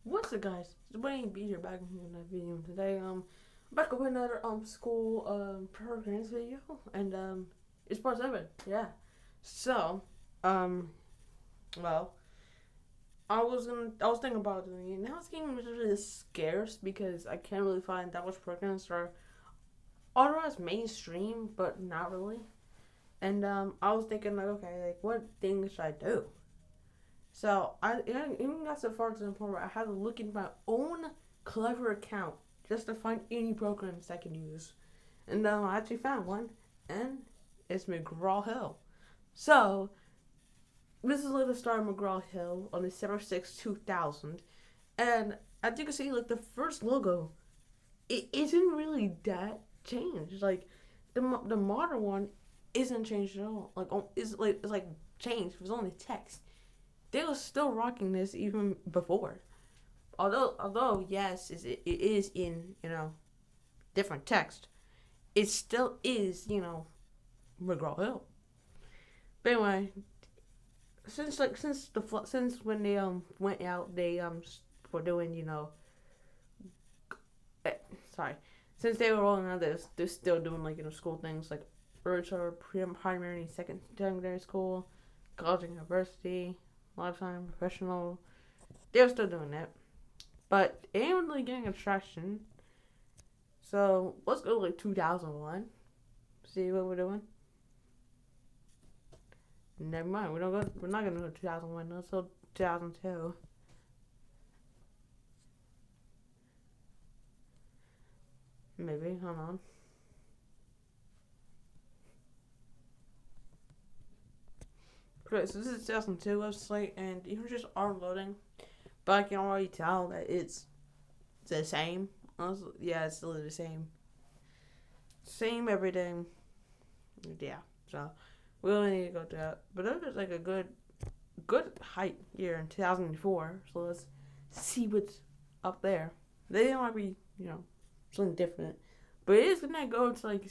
What's up, guys? It's Wayne B here back in that video today. Back with another school programs video, and it's part 7. Yeah. So, um, well, I was thinking about doing it. Now it's getting really scarce because I can't really find that much programs that are otherwise mainstream, but not really. And I was thinking like, okay, like what things should I do? So I even got so far to the point where I had to look in my own Clever account just to find any programs I can use, and I actually found one, and it's McGrawHill. So this is like the start of McGrawHill on December 6, 2000, and as you can see, like the first logo, it isn't really that changed. Like the modern one isn't changed at all. Like it's like changed. It was only text. They were still rocking this even before. Although yes, it is in different text. It still is McGraw Hill. But anyway, since when they went out, they were doing eh, sorry, since they were rolling out, they're still doing like school things like early primary and secondary school, college and university, lifetime professional. They're still doing that. But it ain't really getting attraction. So let's go to like 2001. See what we're doing. Never mind. We're not gonna go 2001. Let's go 2002. Maybe. Hold on. Okay, so this is 2002 website, and images are loading, but I can already tell that it's the same. Also, yeah, it's still the same. Same everything. Yeah. So we only need to go to that. But that was like a good height year in 2004. So let's see what's up there. They might be something different, but it is gonna go to like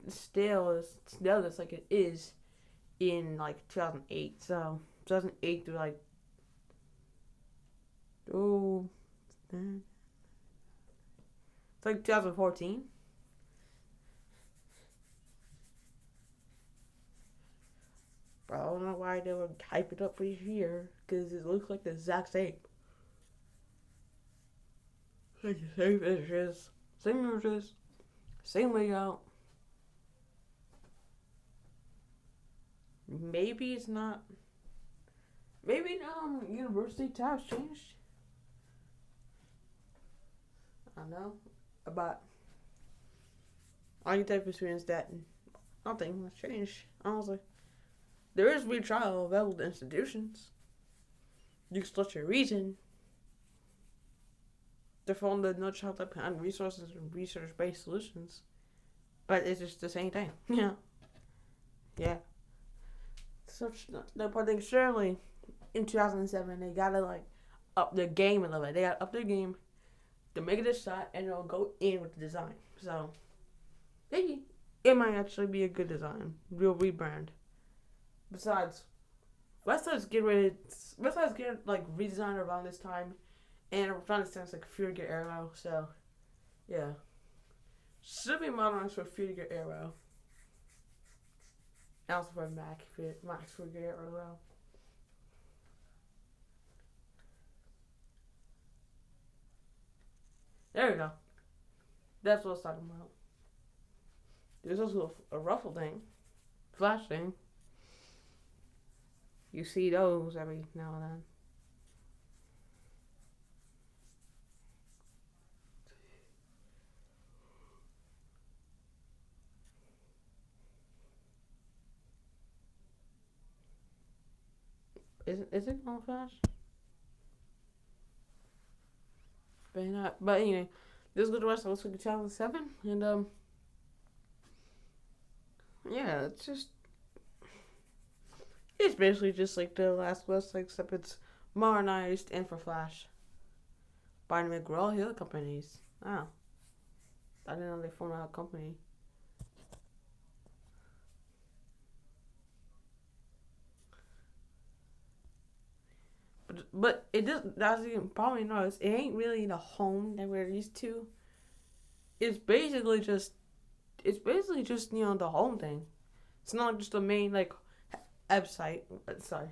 still just like it is in like 2008. So 2008 through like oh, it's like 2014. But I don't know why they would hype it up for this year because it looks like the exact same. Like the same images, same layout. Maybe it's not. Maybe university tabs changed. I don't know. But I can type experience that nothing has changed. Honestly, there is retrial available to institutions. You can select your reason. They're from the no child left behind resources and research based solutions. But it's just the same thing. Yeah. Yeah. Such no but then surely in 2007 they gotta like up their game a little bit. They gotta up their game to make it a shot and it'll go in with the design. So maybe it might actually be a good design. Real rebrand. Besides, Westside's getting like redesigned around this time and around this time it's like Fury Gear Arrow, so yeah. Should be modernized for Fury Gear Arrow. And also for Max Fury Gear Arrow. There we go. That's what I was talking about. There's also a ruffle thing, flash thing. You see those every now and then. Is it on flash? But not. But anyway, this is the rest of 2007, and yeah, it's basically just like the last West, except it's modernized and for Flash by the McGrawHill companies. Oh, I didn't know they formed out a company. But it doesn't. As you probably notice, it ain't really the home that we're used to. It's basically just the home thing. It's not just the main like website. Sorry,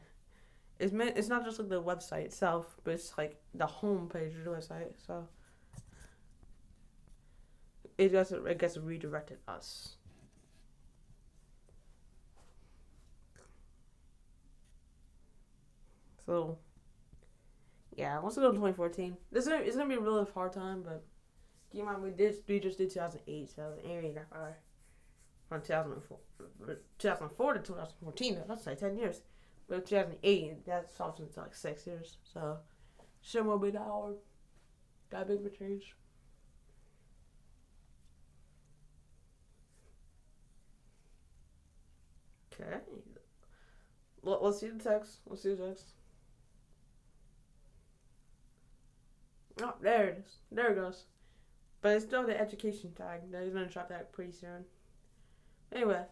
it's not just like the website itself, but it's like the home page of the website. So it gets redirected us. So yeah, once we go to 2014, it's gonna be a really hard time, but keep in mind we just did 2008, so it ain't really that far. From 2004 to 2014, that's like 10 years. But 2008, that's also like 6 years. So, shit will be that hard. That big of a change. Okay. Let's see the text. Oh, there it is. There it goes. But it's still the education tag. They're gonna drop that pretty soon. Anyway,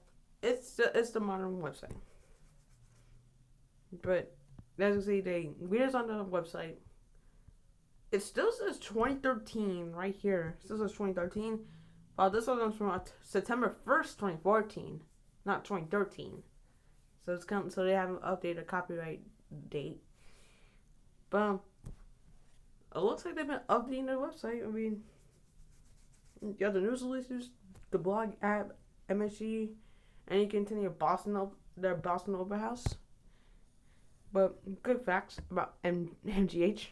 it's the modern website. But as you see, they readers on the website. It still says 2013 right here. It still says 2013. But this one comes from September 1st, 2014, not 2013. So they haven't updated the copyright date. But it looks like they've been updating their website. I mean, you got the news releases, the blog app, MSG, and you can attend their Boston Opera House. But good facts about MGH.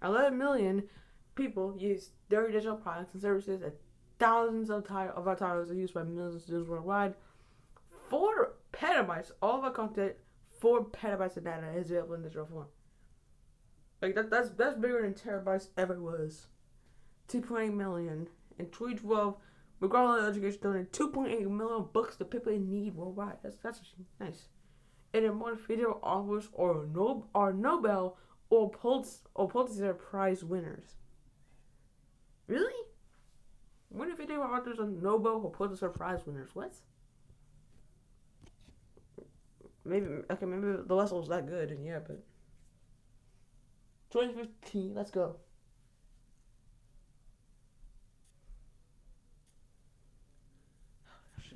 11 million people use their digital products and services, and thousands of our titles are used by millions of students worldwide. 4 petabytes, all of our content, 4 petabytes of data is available in digital form. Like that's bigger than terabytes ever was. 2.8 million. In 2012, McGrawHill Education donated 2.8 million books to people in need worldwide. That's nice. And in more video authors or Nobel or Pulitzer Prize winners. Really? When if video authors are Nobel or Pulitzer Prize winners? What? Maybe the lesson was that good, and yeah, but 2015, let's go.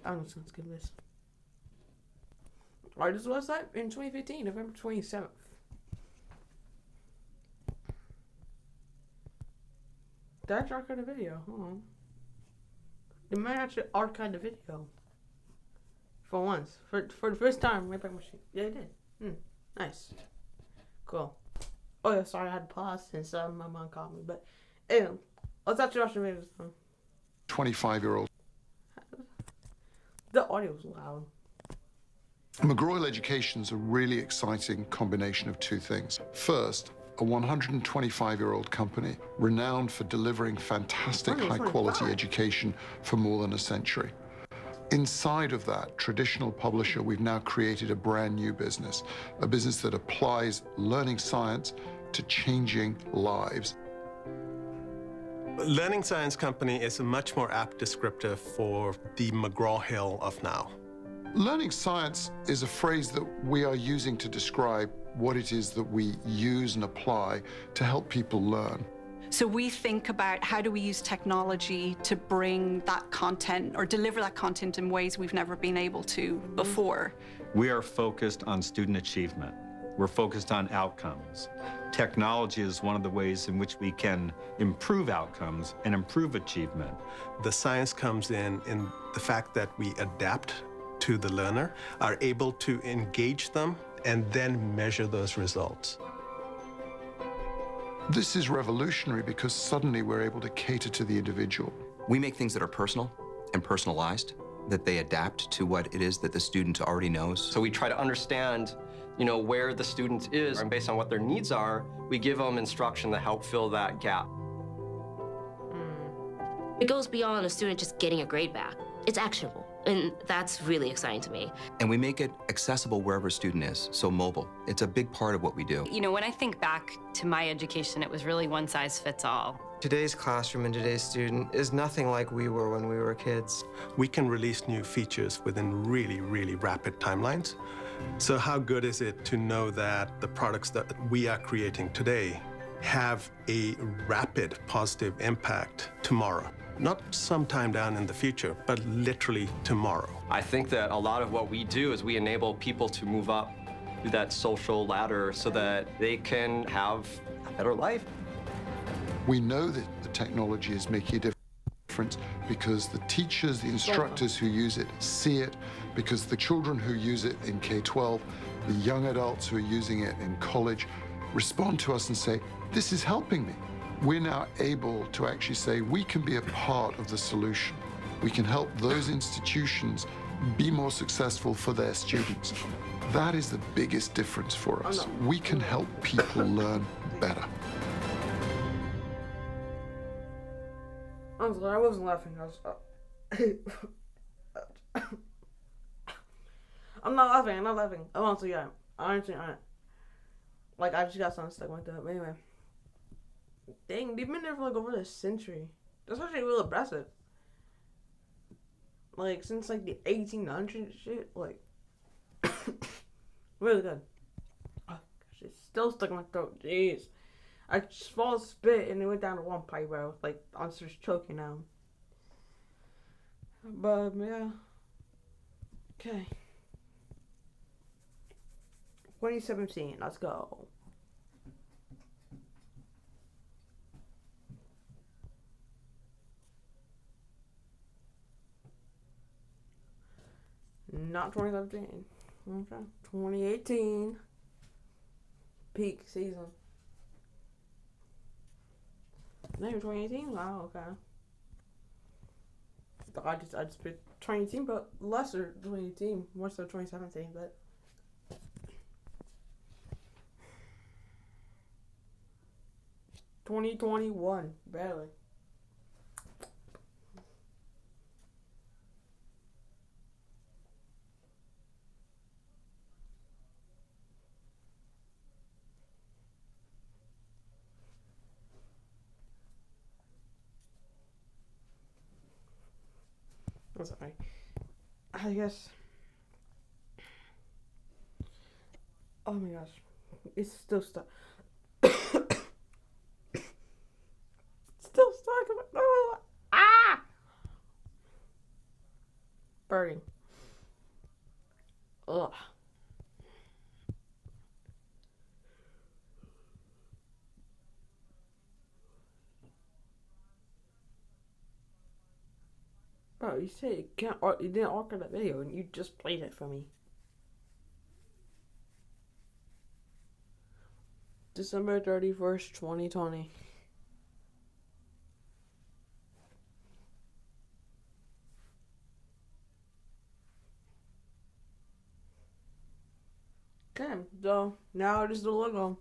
I'm just gonna skip this. Alright, this website in 2015, November 27th. Did I actually archive the video? Hold on. They might actually archive the video. For once. For the first time, right back my sheet. Yeah, it did. Nice. Cool. Oh yeah, sorry, I had to pause since my mom called me. But anyway, let's actually watch the video this time. 25-year-old. The audio was loud. McGrawHill Education's a really exciting combination of two things. First, a 125-year-old company renowned for delivering fantastic high-quality education for more than a century. Inside of that traditional publisher, we've now created a brand new business, a business that applies learning science to changing lives. Learning Science Company is a much more apt descriptor for the McGraw-Hill of now. Learning science is a phrase that we are using to describe what it is that we use and apply to help people learn. So we think about how do we use technology to bring that content or deliver that content in ways we've never been able to before. We are focused on student achievement. We're focused on outcomes. Technology is one of the ways in which we can improve outcomes and improve achievement. The science comes in the fact that we adapt to the learner, are able to engage them, and then measure those results. This is revolutionary because suddenly we're able to cater to the individual. We make things that are personal and personalized, that they adapt to what it is that the student already knows. So we try to understand, where the student is, and based on what their needs are, we give them instruction to help fill that gap. It goes beyond a student just getting a grade back. It's actionable, and that's really exciting to me. And we make it accessible wherever a student is, so mobile. It's a big part of what we do. When I think back to my education, it was really one size fits all. Today's classroom and today's student is nothing like we were when we were kids. We can release new features within really, really rapid timelines. So how good is it to know that the products that we are creating today have a rapid positive impact tomorrow? Not sometime down in the future, but literally tomorrow. I think that a lot of what we do is we enable people to move up through that social ladder so that they can have a better life. We know that the technology is making a difference because the teachers, the instructors who use it see it, because the children who use it in K-12, the young adults who are using it in college, respond to us and say, this is helping me. We're now able to actually say we can be a part of the solution. We can help those institutions be more successful for their students. That is the biggest difference for us. We can help people learn better. I'm sorry, I wasn't laughing. I was. I'm not laughing. I'm not laughing. I honestly am. Honestly, I am. Like, I just got something stuck with that. But anyway. Dang, they've been there for like over a century. That's actually real impressive. Like, since like the 1800s and shit. Like, really good. Oh, gosh, it's still stuck in my throat. Jeez. I just swallowed spit and it went down to one pipe, bro. Like, I'm just choking now. But, yeah. Okay. 2017, let's go. Not 2017. Okay. 2018. Peak season. Maybe 2018? Wow, okay. I just picked 2018, but lesser 2018, more so 2017, but 2021, barely. I'm sorry. I guess. Oh my gosh. It's still stuck. Still stuck. Oh. Ah! Burning. Ugh. Bro, you said you didn't alter that video and you just played it for me. December 31st, 2020. Okay, so now it is the logo.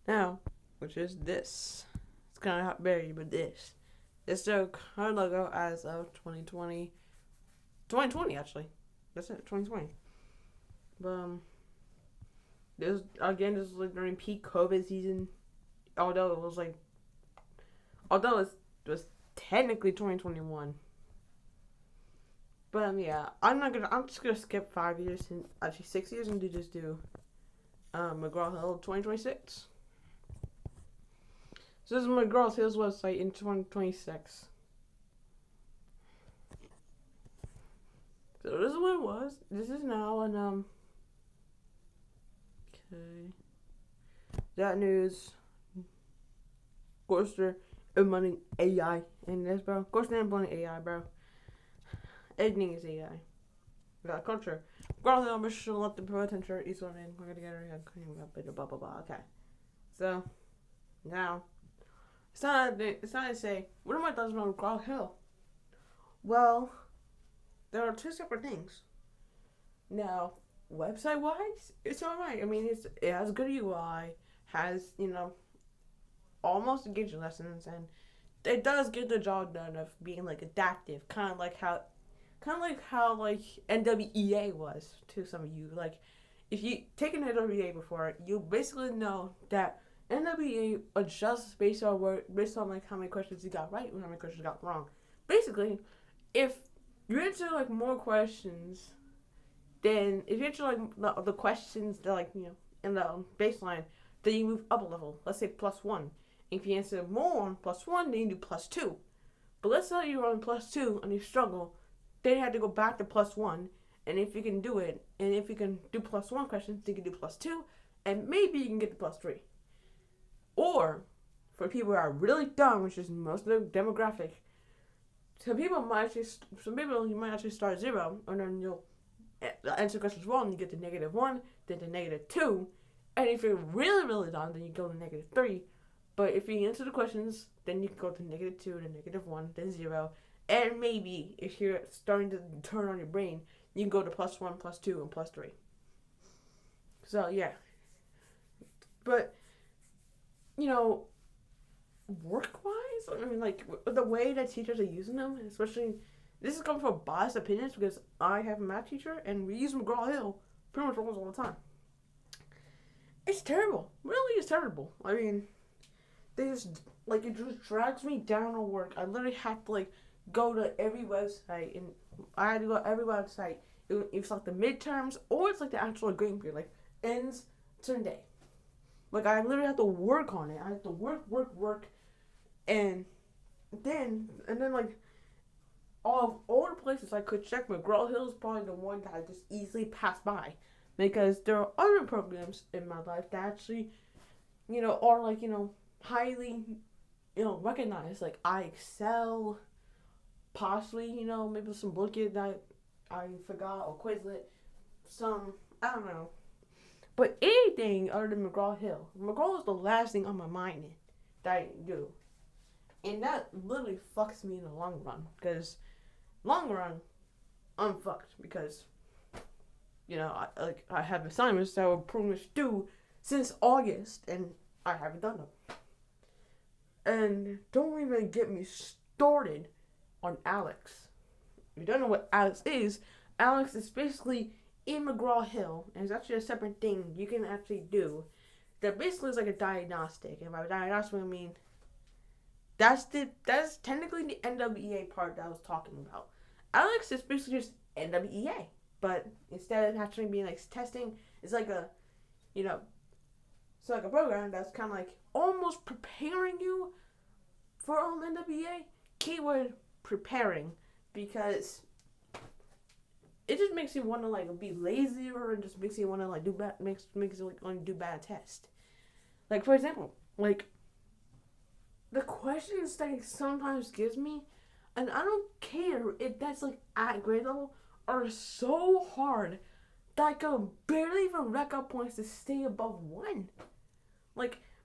Now, which is this. It's kind of hot berry, but this. It's the current logo as of 2020. 2020, actually. That's it, 2020. But, this is like during peak COVID season. Although it was technically 2021. But, yeah, I'm just gonna skip 5 years, and actually 6 years, and just do, McGrawHill 2026. So this is McGrawHill's website in 2026. So this is what it was. This is now an okay. That news. Of course they're implementing AI in this, bro. Of course they're implementing AI, bro. Everything is AI. We got culture. McGrawHill, I'm sure let the attention. Each one in. We're gonna get her. Blah blah blah. Okay. So now. It's not to say, what are my thoughts about McGrawHill? Well, there are two separate things. Now, website-wise, it's alright. I mean, it has good UI, has, almost engaging lessons, and it does get the job done of being, like, adaptive, kind of like how NWEA was to some of you. Like, if you take an NWEA before, you basically know that NWA adjusts based on like how many questions you got right and how many questions you got wrong. Basically, if you answer like more questions then if you answer like the questions that like in the baseline, then you move up a level. Let's say +1. If you answer more on +1, then you do +2. But let's say you're on +2 and you struggle, then you have to go back to +1. And if you can do it, and if you can do +1 questions, then you can do +2, and maybe you can get to +3. Or for people who are really dumb, which is most of the demographic, some people you might actually start 0, and then you'll answer questions wrong, you get to -1, then to -2, and if you're really, really dumb, then you go to -3. But if you answer the questions, then you can go to -2, to -1, then 0, and maybe if you're starting to turn on your brain, you can go to +1, +2, and +3. So yeah, but work-wise, I mean, like the way that teachers are using them, especially this is coming from biased opinions because I have a math teacher and we use McGrawHill pretty much almost all the time. It's terrible. Really, it's terrible. I mean, it just drags me down on work. I literally have to go to every website, and I had to go to every website. It's like the midterms or it's like the actual grading period, like ends certain day. Like I literally have to work on it. I have to work, and then like all the places I could check, McGrawHill is probably the one that I just easily pass by, because there are other programs in my life that actually, are like highly, recognized. Like I excel, possibly maybe some Blinkit that I forgot, or Quizlet, I don't know. But anything other than McGrawHill is the last thing on my mind that I do. And that literally fucks me in the long run. Because long run, I'm fucked. Because, I have assignments that were pretty much due since August. And I haven't done them. And don't even get me started on Alex. If you don't know what Alex is basically in McGrawHill, and it's actually a separate thing you can actually do that basically is like a diagnostic. And by diagnostic I mean that's technically the NWEA part that I was talking about. Alex is basically just NWEA, but instead of actually being like testing, it's like a it's like a program that's kind of like almost preparing you for NWEA. Keyword preparing, because it just makes you want to be lazier, and just makes you want to do bad, makes you want to do bad tests. Like for example, the questions that he sometimes gives me, and I don't care if that's at grade level, are so hard that I can barely even rack up points to stay above 1.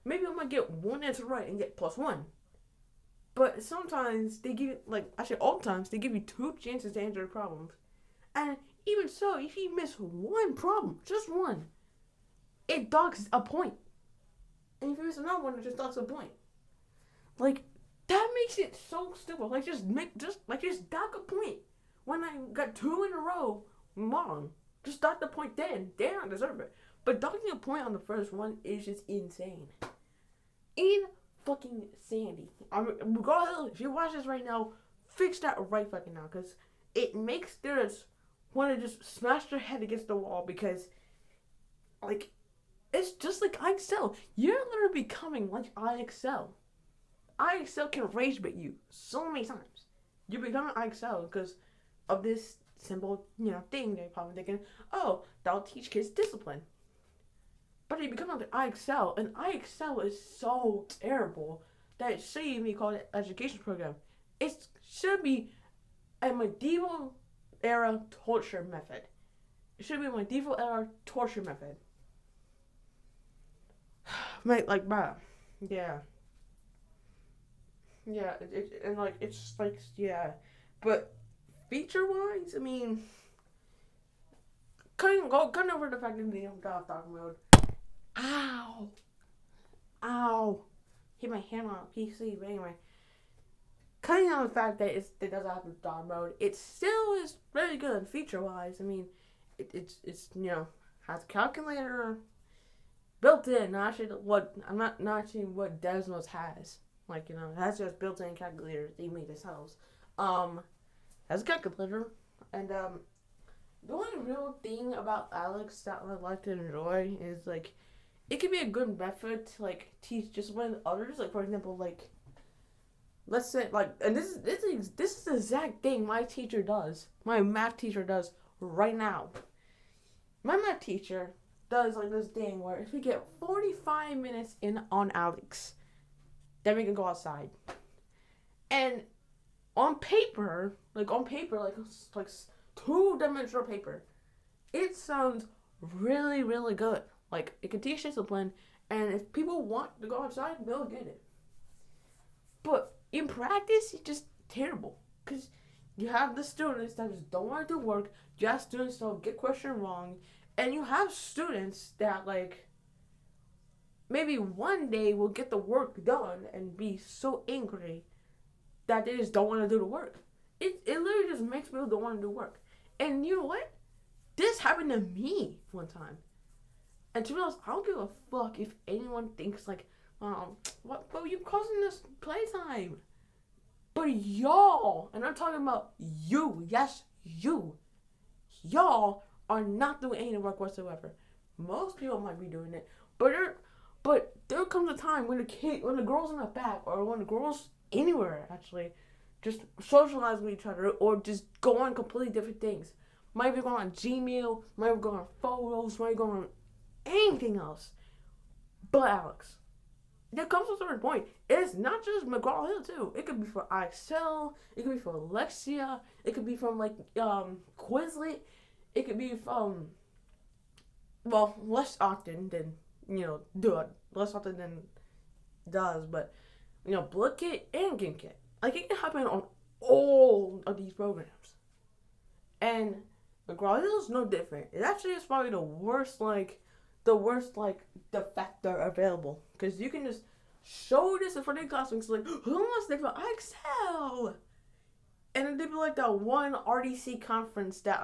Maybe I might get one answer right and get +1. But sometimes they give you, actually all the times, they give you 2 chances to answer the problems. And even so, if you miss one problem, just one, it docks a point. And if you miss another one, it just docks a point. That makes it so stupid. Just dock a point. When I got 2 in a row wrong, just dock the point then. Then I deserve it. But docking a point on the first one is just insane. Fucking sandy. McGrawHill, if you watch this right now, fix that right fucking now, because it makes students want to just smash their head against the wall, because it's just like IXL. You're literally becoming like IXL. IXL can rage bait you so many times. You're becoming IXL because of this simple, thing. They're probably thinking, oh, that'll teach kids discipline. But you become like IXL, and IXL is so terrible that it shouldn't even be called an education program. It should be a medieval era torture method. It should be a medieval era torture method. Mate, bruh. Yeah. Yeah, yeah. But feature-wise, I mean, cutting over the fact that they don't got off dark mode. Ow. Hit my hand on a PC, but anyway. Cutting out the fact that it doesn't have dark mode, it still is very good feature-wise. I mean, it's has a calculator built in. I'm not actually what Desmos has. It has just built-in calculators they made themselves. Has a calculator, and The only real thing about Alex that I like to enjoy is like it can be a good method to like teach discipline others. Like for example, like let's say like, and this is the exact thing my teacher does. My math teacher does right now. My math teacher does like this thing where if we get 45 minutes in on Alex, then we can go outside. And on paper, like 2-dimensional paper, it sounds really, really good. Like, it can teach discipline, and if people want to go outside, they'll get it. But in practice, it's just terrible. Because you have the students that just don't want to do work, you have students that get questions wrong, and you have students that, like, maybe one day will get the work done and be so angry that they just don't want to do the work. It literally just makes people don't want to do work. And you know what? This happened to me one time. And to be honest, I don't give a fuck if anyone thinks like, what you causing this playtime? But y'all, and I'm talking about you, yes, you, y'all are not doing any work whatsoever. Most people might be doing it, but there comes a time when the girls in the back, or when the girls anywhere actually, just socialize with each other, or just go on completely different things. Might be going on Gmail, might be going on photos, might be going on anything else. But Alex, there comes a certain point. It's not just McGrawHill too. It could be for IXL, it could be for Alexia, it could be from like Quizlet, it could be from, well, less often than, less often than does, but Blickit and GimKit. Like, it can happen on all of these programs. And McGrawHill is no different. It actually is probably the worst defector available. Because you can just show this in front of the classmates, like, who wants to take for IXL? And then they'd be like that one RDC conference that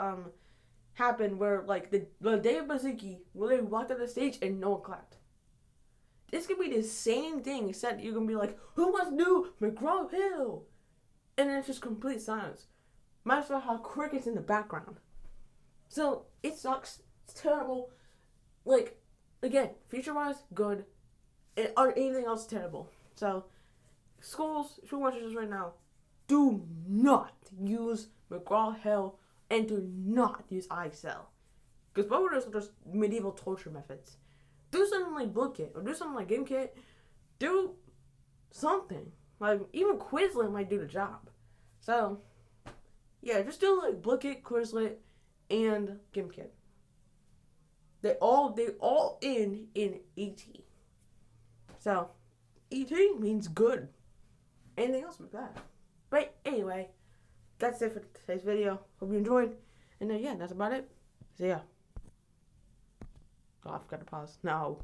happened where, like, the day of Bazooki, where they walked on the stage and no one clapped. This could be the same thing, except you're going to be like, who wants to do McGrawHill? And then it's just complete silence. Might as well have crickets in the background. So, it sucks. It's terrible. Like, again, future-wise, good. Or anything else, terrible. So, schools, if you're watching this right now, do not use McGrawHill and do not use IXL. Because both of those are just medieval torture methods. Do something like Blickit, or do something like GimKit. Do something. Like, even Quizlet might do the job. So, yeah, just do like Blickit, Quizlet, and GimKit. They all in ET. So, ET means good. Anything else but bad. But anyway, that's it for today's video. Hope you enjoyed. And yeah, that's about it. So yeah. Oh, I forgot to pause. No.